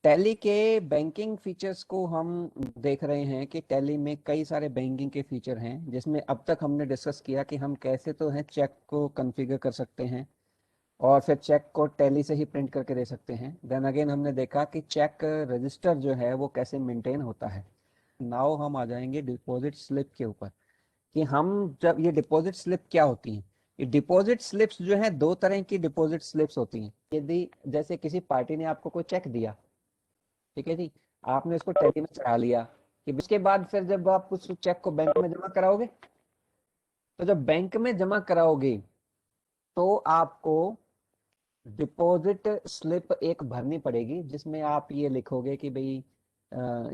Tally के banking features को हम देख रहे हैं कि टैली में कई सारे बैंकिंग के फीचर हैं, जिसमें अब तक हमने डिस्कस किया कि हम कैसे तो है चेक को कॉन्फ़िगर कर सकते हैं और फिर चेक को टैली से ही प्रिंट करके दे सकते हैं। देन अगेन हमने देखा कि चेक रजिस्टर जो है वो कैसे मेंटेन होता है। नाउ हम आ जाएंगे डिपॉजिट स्लिप के ऊपर कि हम जब ये डिपॉजिट स्लिप क्या होती हैं। ये डिपॉजिट स्लिप्स जो है दो तरह की डिपॉजिट स्लिप्स होती हैं। यदि जैसे किसी पार्टी ने आपको कोई चेक दिया, ठीक है जी, आपने इसको टैली में चढ़ा लिया कि उसके बाद फिर जब आप उस चेक को बैंक में जमा कराओगे, तो जब बैंक में जमा कराओगे तो आपको डिपॉजिट स्लिप एक भरनी पड़ेगी, जिसमें आप ये लिखोगे कि भाई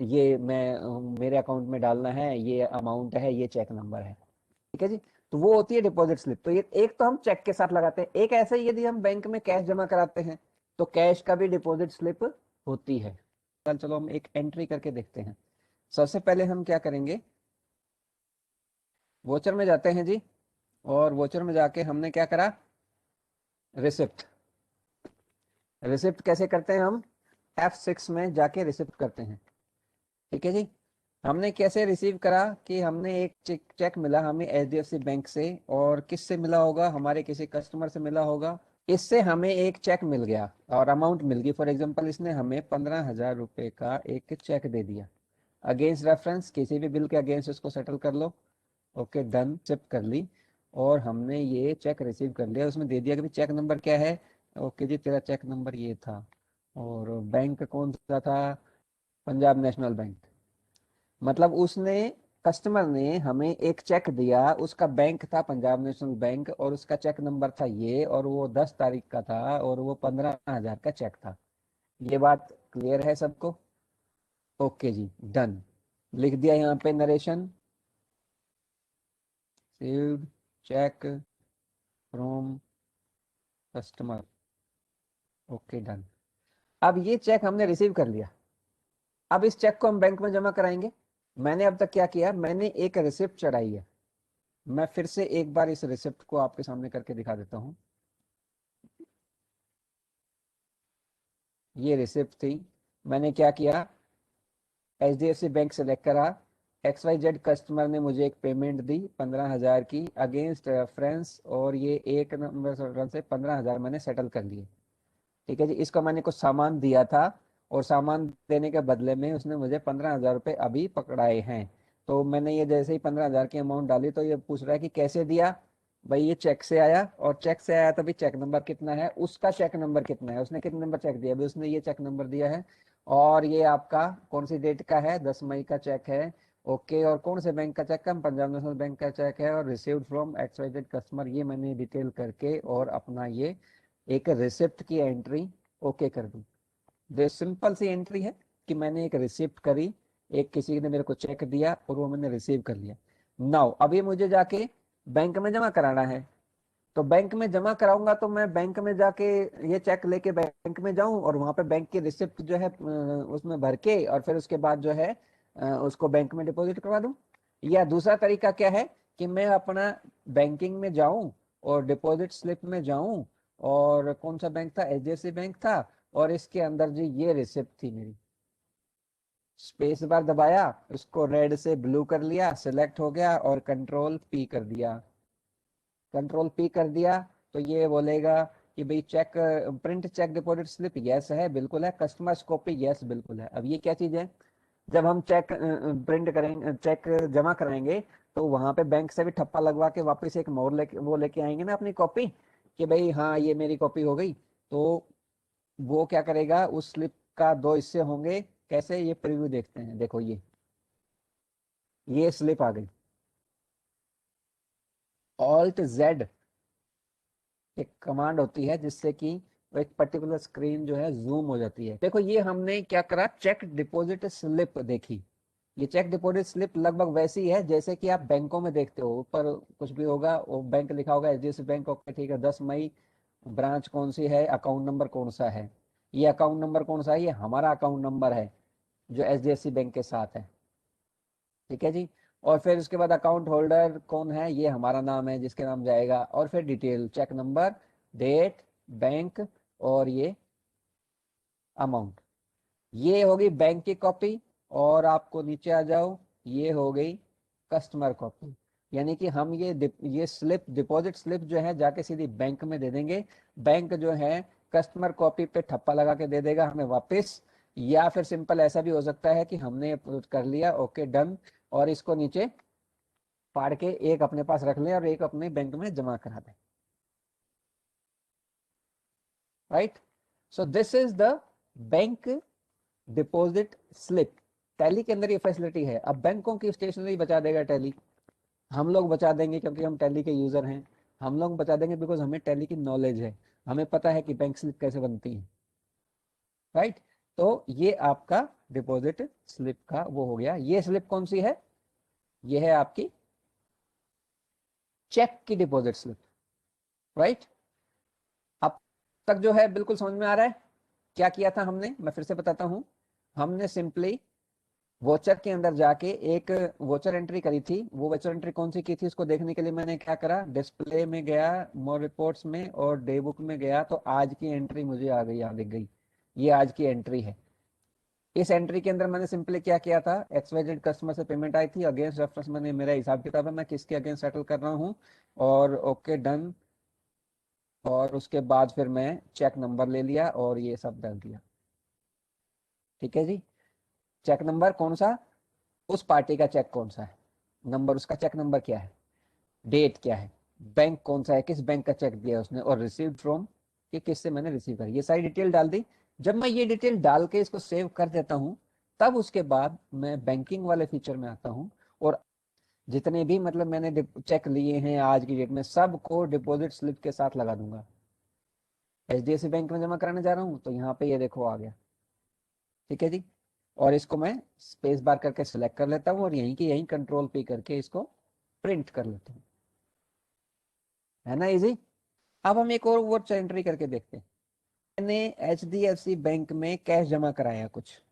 ये मेरे अकाउंट में डालना है, ये अमाउंट है, ये चेक नंबर है। ठीक है जी। तो वो होती है डिपॉजिट स्लिप। तो ये एक तो हम चेक के साथ लगाते हैं, एक ऐसे ही यदि हम बैंक में कैश जमा कराते हैं तो कैश का भी डिपॉजिट स्लिप होती है। चलो हम एक एंट्री करके देखते हैं। सबसे पहले हम क्या करेंगे, वोचर में जाते हैं जी, और वोचर में जाके हमने क्या करा, रिसिप्ट। रिसिप्ट कैसे करते हैं हम, F6 में जाके रिसिप्ट करते हैं। ठीक है जी। हमने कैसे रिसीव करा कि हमने एक चेक मिला हमें HDFC बैंक से, और किससे मिला होगा, हमारे किसी कस्टमर से मिला होगा। इससे हमें एक चेक मिल गया और अमाउंट मिल गई। फॉर एग्जांपल इसने हमें 15,000 रुपए का एक चेक दे दिया। अगेंस्ट रेफरेंस किसी भी बिल के अगेंस्ट उसको सेटल कर लो। ओके डन, एक्सेप्ट कर ली, और हमने ये चेक रिसीव कर लिया। उसमें दे दिया कि चेक नंबर क्या है। ओके जी, तेरा चेक नंबर ये था, और बैंक कौन सा था, पंजाब नेशनल बैंक। मतलब उसने, कस्टमर ने हमें एक चेक दिया, उसका बैंक था पंजाब नेशनल बैंक, और उसका चेक नंबर था ये, और वो 10 तारीख का था, और वो 15,000 का चेक था। ये बात क्लियर है सबको। ओके जी, डन। लिख दिया यहाँ पे narration, received cheque from customer. Okay done. अब ये चेक हमने रिसीव कर लिया। अब इस चेक को हम बैंक में जमा कराएंगे। मैंने अब तक क्या किया, मैंने एक रिसिप्ट चढ़ाई है। मैं फिर से एक बार इस रिसिप्ट को आपके सामने करके दिखा देता हूँ। ये रिसिप्ट थी। मैंने क्या किया, HDFC बैंक सेलेक्ट करा, XYZ कस्टमर ने मुझे एक पेमेंट दी 15,000 की अगेंस्ट रेफरेंस, और ये एक नंबर से 15,000 मैंने सेटल कर लिए। ठीक है जी। इसको मैंने कुछ सामान दिया था, और सामान देने के बदले में उसने मुझे 15,000 रुपये अभी पकड़ाए हैं। तो मैंने ये जैसे ही 15,000 की अमाउंट डाली, तो ये पूछ रहा है कि कैसे दिया। भाई ये चेक से आया, और चेक से आया तो भी चेक नंबर कितना है, उसका चेक नंबर कितना है, उसने कितने नंबर चेक दिया, अभी उसने ये चेक नंबर दिया है, और ये आपका कौन सी डेट का है, 10 मई का चेक है। ओके, और कौन से बैंक का चेक है, पंजाब नेशनल बैंक का चेक है, और रिसीव्ड फ्रॉम XYZ कस्टमर। ये मैंने डिटेल करके और अपना ये एक रिसिप्ट की एंट्री ओके कर दी। ये सिंपल सी एंट्री है कि मैंने एक रिसिप्ट करी, एक किसी ने मेरे को चेक दिया और वो मैंने रिसीव कर लिया। नाउ अभी मुझे जाके बैंक में जमा कराना है। तो बैंक में जमा कराऊंगा तो मैं बैंक में जाके ये चेक लेके बैंक में जाऊं, और वहां पे बैंक की रिसिप्ट जो है उसमें भर के, और फिर उसके बाद जो है उसको बैंक में डिपॉजिट करवा दूं। या दूसरा तरीका क्या है कि मैं अपना बैंकिंग में जाऊं और डिपॉजिट स्लिप में जाऊं, और कौन सा बैंक था, HDFC बैंक था, और इसके अंदर जी ये रिसिप्ट थी मेरी। स्पेस बार दबाया, उसको रेड से ब्लू कर लिया, सिलेक्ट हो गया, और कंट्रोल P कर दिया। कंट्रोल P कर दिया तो ये बोलेगा कि भाई cheque, print cheque deposit slip, yes है, बिल्कुल है। कस्टमर्स कॉपी, यस बिल्कुल है। अब ये क्या चीज है, जब हम चेक प्रिंट करेंगे, चेक जमा कराएंगे, तो वहां पे बैंक से भी ठप्पा लगवा के वापस एक मोर लेके वो लेके आएंगे ना अपनी कॉपी, कि भाई हाँ ये मेरी कॉपी हो गई। तो वो क्या करेगा, उस स्लिप का दो हिस्से होंगे। कैसे, ये प्रीव्यू देखते हैं। देखो ये स्लिप आ गई। Alt Z एक कमांड होती है जिससे कि वो एक पर्टिकुलर स्क्रीन जो है जूम हो जाती है। देखो ये हमने क्या करा, चेक डिपॉजिट स्लिप देखी। ये चेक डिपॉजिट स्लिप लगभग वैसी है जैसे कि आप बैंकों में देखते हो, ऊपर कुछ भी होगा, वो बैंक लिखा होगा HDFC बैंक। ओके ठीक है, 10 मई, ब्रांच कौन सी है, अकाउंट नंबर कौन सा है। ये अकाउंट नंबर कौन सा है, ये हमारा अकाउंट नंबर है जो HDFC बैंक के साथ है। ठीक है जी। और फिर उसके बाद अकाउंट होल्डर कौन है, ये हमारा नाम है जिसके नाम जाएगा, और फिर detail, cheque number, date, bank, और ये अमाउंट। ये होगी बैंक की कॉपी, और आपको नीचे आ जाओ, ये हो गई कस्टमर कॉपी। यानी कि हम ये स्लिप, डिपॉजिट स्लिप जो है जाके सीधी बैंक में दे देंगे। बैंक जो है कस्टमर कॉपी पे ठप्पा लगा के दे देगा हमें वापस। या फिर सिंपल ऐसा भी हो सकता है कि हमने कर लिया, ओके डन, और इसको नीचे फाड़ के एक अपने पास रख लें और एक अपने बैंक में जमा करा दें। Right, so this is the bank deposit slip. Tally के अंदर ये फैसिलिटी है। अब बैंकों की स्टेशनरी बचा देगा टैली, हम लोग बचा देंगे क्योंकि हम टैली के यूजर हैं। हम लोग बचा देंगे बिकॉज हमें टैली की नॉलेज है, हमें पता है कि बैंक स्लिप कैसे बनती है। राइट, तो ये आपका डिपॉजिट स्लिप का वो हो गया। ये स्लिप कौन सी है? ये है आपकी चेक की डिपॉजिट स्लिप। राइट, अब तक जो है बिल्कुल समझ में आ रहा है क्या किया था हमने? मैं फिर से बताता हूं। हमने सिंपली वोचर के अंदर जाके एक वोचर एंट्री करी थी। वो वोचर एंट्री कौन सी की थी उसको देखने के लिए मैंने क्या करा, डिस्प्ले में गया, मोर रिपोर्ट्स में, और डे बुक में गया, तो आज की एंट्री मुझे आ गई, दिख गई। ये आज की एंट्री है। इस एंट्री के अंदर मैंने सिंपली क्या किया था, XYZ कस्टमर से पेमेंट आई थी, अगेंस्ट रेफरेंस मैंने मेरा हिसाब किताब है, मैं किसके अगेंस्ट सेटल कर रहा हूँ, और ओके डन। और उसके बाद फिर मैं चेक नंबर ले लिया और ये सब डाल दिया। ठीक है जी, चेक नंबर कौन सा, उस पार्टी का चेक कौन सा है, नंबर उसका चेक नंबर क्या है, डेट क्या है, बैंक कौन सा है, किस बैंक का चेक दिया उसने, और रिसीव्ड फ्रॉम, कि किससे मैंने रिसीव करी, ये सारी डिटेल डाल दी। जब मैं ये डिटेल डाल के इसको सेव कर देता हूं, तब उसके बाद मैं बैंकिंग वाले फीचर में आता हूं, और जितने भी मतलब मैंने चेक लिए हैं आज की डेट में, सबको डिपॉजिट स्लिप के साथ लगा दूंगा। HDFC बैंक में जमा कराने जा रहा हूँ तो यहाँ पे ये देखो आ गया। ठीक है जी, और इसको मैं स्पेस बार करके सिलेक्ट कर लेता हूँ और यहीं की यहीं कंट्रोल P करके इसको प्रिंट कर लेता हूँ। है ना इजी। अब हम एक और एंट्री करके देखते हैं। मैंने HDFC बैंक में कैश जमा कराया कुछ,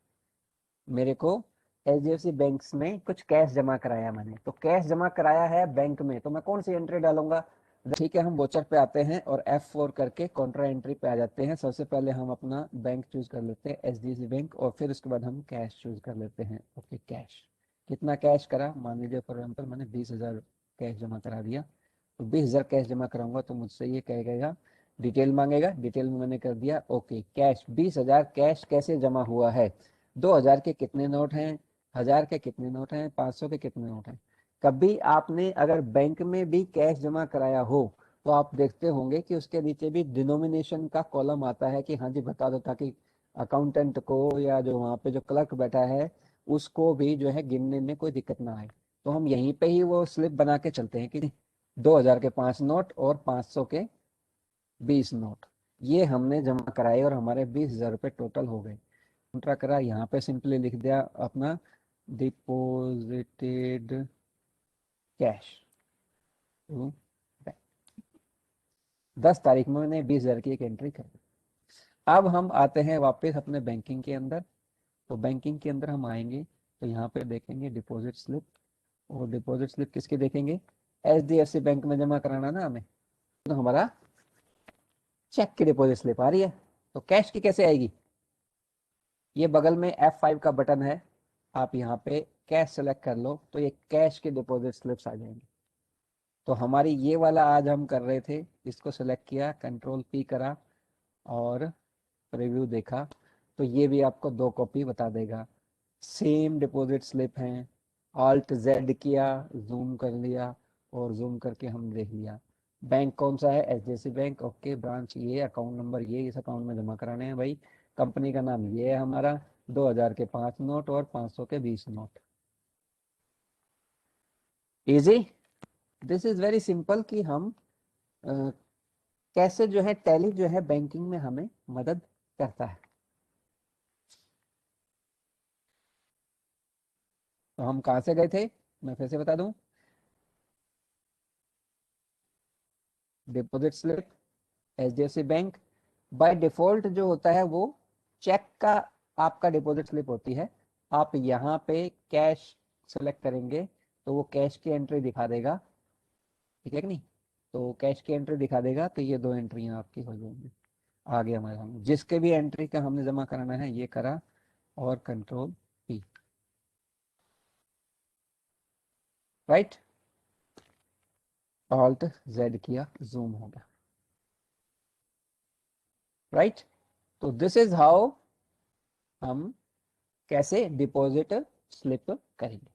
मेरे को HDFC बैंक में कुछ कैश जमा कराया मैंने, तो कैश जमा कराया है बैंक में, तो मैं कौन सी एंट्री डालूंगा? ठीक है, हम वोचर पे आते हैं और F4 करके कॉन्ट्रा एंट्री पे आ जाते हैं। सबसे पहले हम अपना बैंक चूज कर लेते हैं HDFC बैंक, और फिर उसके बाद हम कैश चूज कर लेते हैं। ओके कैश, कितना कैश करा, मान लीजिए फॉर एग्जाम्पल मैंने 20,000 कैश जमा करा दिया, तो 20,000 कैश जमा कराऊंगा तो मुझसे ये कहेगा, डिटेल मांगेगा, डिटेल में मैंने कर दिया ओके कैश। 20,000 कैश कैसे जमा हुआ है, 2,000 के कितने नोट हैं, 1,000 के कितने नोट हैं, 500 के कितने नोट हैं। कभी आपने अगर बैंक में भी कैश जमा कराया हो तो आप देखते होंगे कि उसके नीचे भी डिनोमिनेशन का कॉलम आता है कि हाँ जी बता दो, ताकि अकाउंटेंट को या जो वहाँ पे जो क्लर्क बैठा है उसको भी जो है गिनने में कोई दिक्कत ना आए। तो हम यहीं पे ही वो स्लिप बना के चलते हैं कि 2,000 के 5 नोट और 500 के 20 नोट, ये हमने जमा कराए और हमारे 20,000 रुपये टोटल हो गए। कॉन्ट्रा करा, यहाँ पे सिंपली लिख दिया अपना डिपोजिटेड कैश टू बैंक। 10 तारीख में मैंने 20,000 की एक एंट्री कर दी। अब हम आते हैं वापस अपने बैंकिंग के अंदर। तो बैंकिंग के अंदर हम आएंगे तो यहाँ पे देखेंगे डिपॉजिट स्लिप, और डिपॉजिट स्लिप किसकी देखेंगे, HDFC बैंक में जमा कराना ना हमें, तो हमारा चेक की डिपॉजिट स्लिप आ रही है। तो कैश की कैसे आएगी, ये बगल में F5 का बटन है, आप यहाँ पे कैश सेलेक्ट कर लो तो ये कैश के डिपॉजिट स्लिप्स आ जाएंगे। तो हमारी ये वाला आज हम कर रहे थे, इसको सेलेक्ट किया, कंट्रोल P करा और रिव्यू देखा, तो ये भी आपको 2 कॉपी बता देगा। सेम डिपॉजिट स्लिप हैं, Alt Z किया, जूम कर लिया, और जूम करके हम देख लिया। बैंक कौन सा है, HDFC बैंक, ओके ब्रांच ये, अकाउंट नंबर ये, इस अकाउंट में जमा कराने हैं भाई, कंपनी का नाम ये है हमारा, 2,000 के 5 नोट और 500 के 20 note. Easy, this is very simple कि हम कैसे जो है टैली जो है बैंकिंग में हमें मदद करता है। तो हम कहाँ से गए थे, मैं फिर से बता दूं, deposit slip, HDFC bank, by default जो होता है वो चेक का आपका डिपॉजिट स्लिप होती है। आप यहाँ पे कैश सेलेक्ट करेंगे तो वो कैश की एंट्री दिखा देगा। ठीक है कि नहीं, तो कैश की एंट्री दिखा देगा, तो ये 2 एंट्रियाँ आपकी हो जाएंगी। आ गया हमारे सामने, जिसके भी एंट्री का हमने जमा कराना है ये करा, और control P, right, alt Z किया, जूम हो गया, राइट। तो दिस इज हाउ हम कैसे डिपॉजिट स्लिप करेंगे।